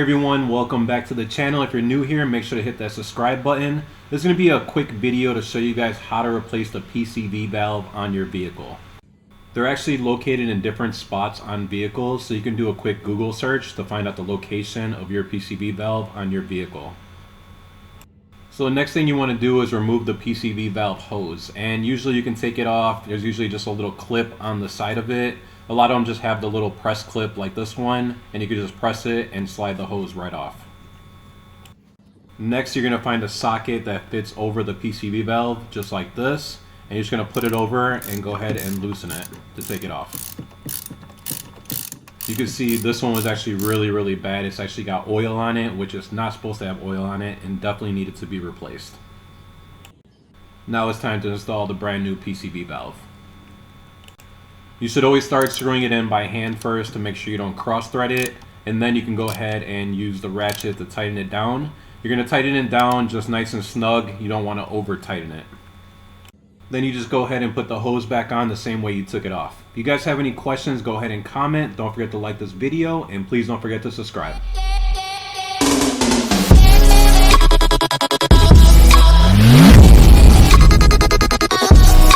everyone, welcome back to the channel. If you're new here, make sure to hit that subscribe button. This is going to be a quick video to show you guys how to replace the PCV valve on your vehicle. They're actually located in different spots on vehicles, so you can do a quick Google search to find out the location of your PCV valve on your vehicle. So the next thing you want to do is remove the PCV valve hose, and usually you can take it off. There's usually just a little clip on the side of it. A lot of them just have the little press clip like this one, and you can just press it and slide the hose right off. Next, you're going to find a socket that fits over the PCV valve just like this, and you're just going to put it over and go ahead and loosen it to take it off. You can see this one was actually really bad. It's actually got oil on it, which is not supposed to have oil on it, and definitely needed to be replaced. Now it's time to install the brand new PCV valve. You should always start screwing it in by hand first to make sure you don't cross thread it, and then you can go ahead and use the ratchet to tighten it down. You're going to tighten it down just nice and snug. You don't want to over tighten it. Then you just go ahead and put the hose back on the same way you took it off. If you guys have any questions, go ahead and comment. Don't forget to like this video, and please don't forget to subscribe.